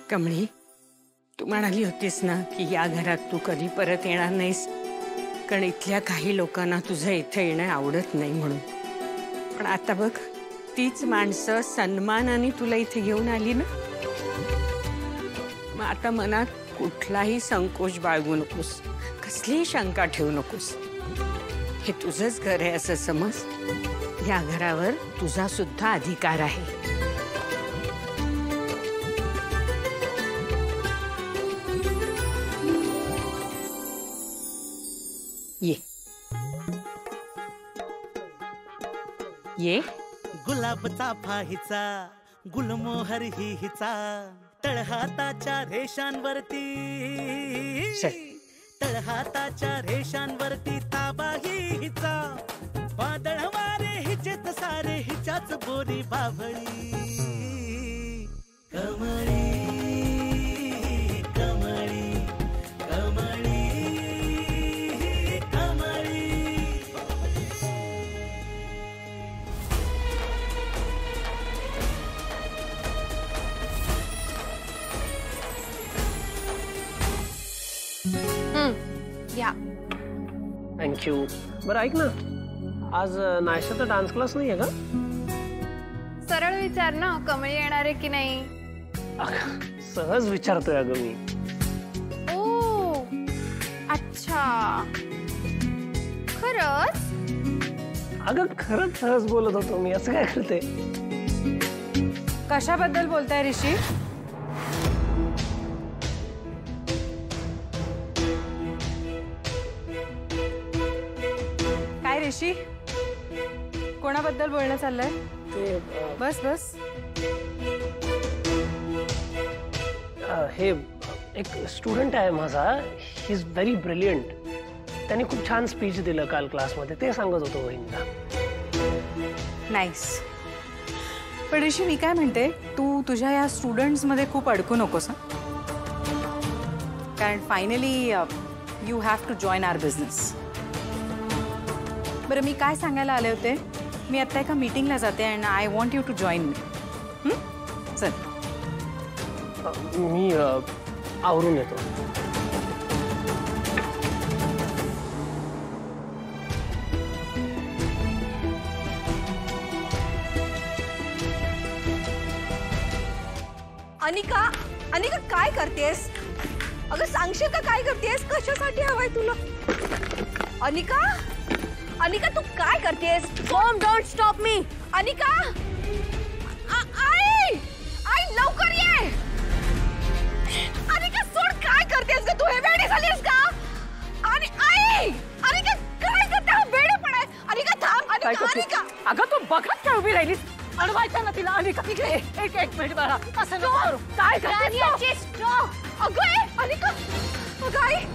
कमळी, तू म्हणाली होतीस ना की या घरात तू कधी परत येणार नाहीस, कारण इथल्या काही लोकांना तुझं इथे येणं आवडत नाही म्हणून. पण आता बघ, तीच माणसं सन्मानाने तुला इथे घेऊन आली ना. मग आता मनात कुठलाही संकोच बाळगू नकोस, कसलीही शंका ठेवू नकोस. हे तुझंच घर आहे असं समज. या घरावर तुझा सुद्धा अधिकार आहे. ये ये. गुलाबचा फाहीचा गुलमोहर ही हिचा तळहाताच्या रेषांवरती, तळहाताच्या रेषांवरती ताबा ही हिचा. वादळ वारे हिचेत सारे हिच्याच बोरी बाभळी. कमळी कमळी कमळी कमळी. या. थँक्यू. बरं ऐक ना, आज नाश्त्याचा डान्स क्लास नाही आहे का? सरळ विचार ना, कमळी येणार आहे की नाही. सहज विचारतोय अगं मी. ओ अच्छा, खरंच? अगं खरंच सहज बोलत होतो मी. असं काय करते? कशाबद्दल बोलताय ऋषी? काय ऋषी, कोणाबद्दल बोलणं चाललंय? बस बस. हे एक स्टुडंट आहे माझा, ही इज व्हेरी ब्रिलियंट. त्याने खूप छान स्पीच दिलं काल क्लासमध्ये, ते सांगत होतो वहिनीला. नाईस. पण ऋषी, मी काय म्हणते, तू तुझ्या या स्टुडंट्समध्ये खूप अडकू नकोस. कारण finally you have to join our business. बरं, मी काय सांगायला आले होते, मी आता एका मीटिंगला जाते and I want you to join me. चल. मी आवरून येतो. अनिका, अनिका काय करतेस? अगं सांगशील का काय करतेस? कशासाठी हवाय तुला? अनिका, अनिका तू काय करतेस? Mom don't stop me. Anika, आई आई लवकर ये. अनिका सोड, काय करतेस ग तू? हे वेडी झालीस का? आणि आई, अनिका काय करते? हा वेडपण आहे. अनिका थांब. अनिका, अनिका अगं तू बघत काय उभी राहिलीस? अडवायचं ना तिला. अनिका एक मिनिट बाळा, असं नको करू. काय करतेस? अगं अनिका, अगं आई.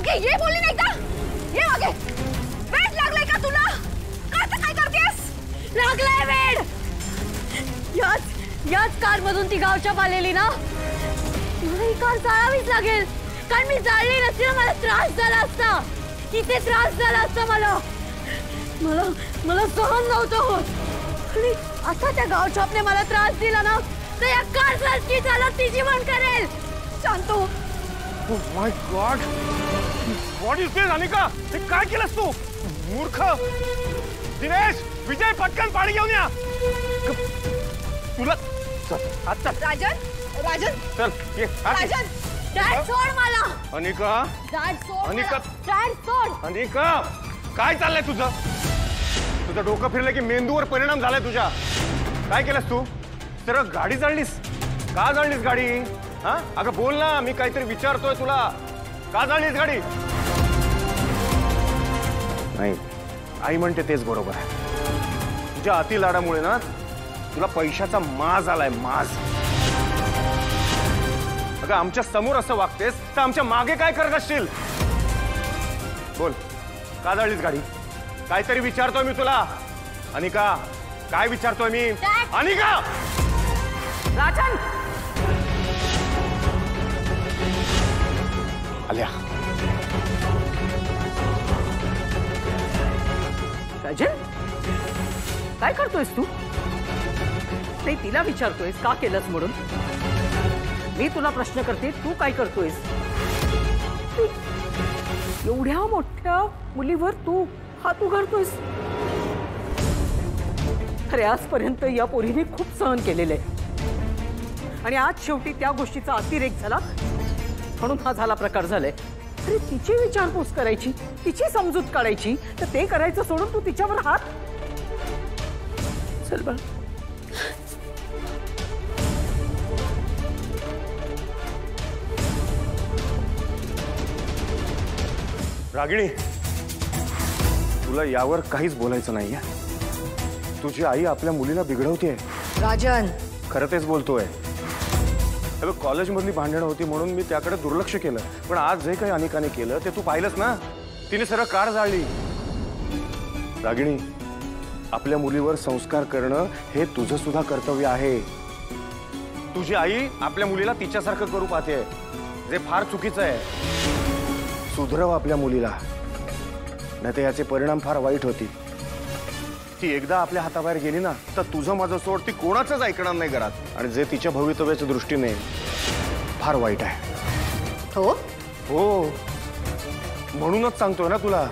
मागे ये बोलली नाही का? ये मागे. वेड लागलाय का तुला? कसं काय करतेस? लागलाय वेड. याच कार मधून ती गावच्या आलेली ना. मला ही कार जाळावीच लागेल, कारण मी जाळली नसती ना मला त्रास झाला असता. किती त्रास झाला असता मला. मला सहन नव्हतं होत. आणि आता त्या गावछापने मला त्रास दिला ना, तर या कार सारखी चालत ती जीवन करेल. शांत हो. Oh my God! What is this, Anika? हे काय केलंस तू? मूर्ख! दिनेश, विजय, पटकन पाणी घेऊन या. तुला आता राजन चल ये. राजन, डॅड सोड मला. अनिका, डॅड सोड. अनिका. डॅड सोड. अनिका, काय चाललंय तुझं? तुझं डोकं फिरलं की मेंदूवर परिणाम झालाय तुझ्या. काय केलंस तू? सरळ गाडी जाळलीस. का जाळलीस गाडी? हा, अगं बोल ना, मी काहीतरी विचारतोय तुला. का जाळलीस गाडी? नाही, आई म्हणते तेच बरोबर आहे. तुझ्या अति लाडामुळे ना तुला पैशाचा माज आलाय, माज. अगं आमच्या समोर असं वागतेस तर आमच्या मागे काय करत असशील? बोल, का जाळलीस गाडी? काहीतरी विचारतोय मी तुला. अनिका, काय विचारतोय मी? अनिका! राजन, आल्या. राजन, काय करतोयस तू? नाही, तिला विचारतोयस का केलंस म्हणून. मी तुला प्रश्न करते, तू काय करतोयस? एवढ्या मोठ्या मुलीवर तू हात उघडतोयस. अरे आजपर्यंत या पोरीने खूप सहन केलेलं आहे, आणि आज शेवटी त्या गोष्टीचा अतिरेक झाला म्हणून हा झाला प्रकार झालाय. अरे तिची विचारपूस करायची, तिची समजूत काढायची, तर ते करायचं सोडून तू तिच्यावर हात. चल बा. रागिणी, तुला यावर काहीच बोलायचं नाहीये. तुझी आई आपल्या मुलीला बिघडवतेय. राजन, खरं तेच बोलतोय. कॉलेजमधली भांडणं होती म्हणून मी त्याकडे दुर्लक्ष केलं, पण आज जे काही अनिकाने केलं ते तू पाहिलंस ना. तिने सरळ कार जाळली. रागिणी, आपल्या मुलीवर संस्कार करणं हे तुझं सुद्धा कर्तव्य आहे. तुझी आई आपल्या मुलीला तिच्यासारखं करू पाहते, जे फार चुकीचं आहे. सुधरव आपल्या मुलीला, नाही तर याचे परिणाम फार वाईट होतील. ती एकदा आपल्या हाताबाहेर गेली ना तर तुझं माझं सोड ती कोणाचंच ऐकणार नाही घरात, आणि जे तिच्या भवितव्याच्या दृष्टीने फार वाईट आहे. हो हो, म्हणूनच सांगतोय ना तुला.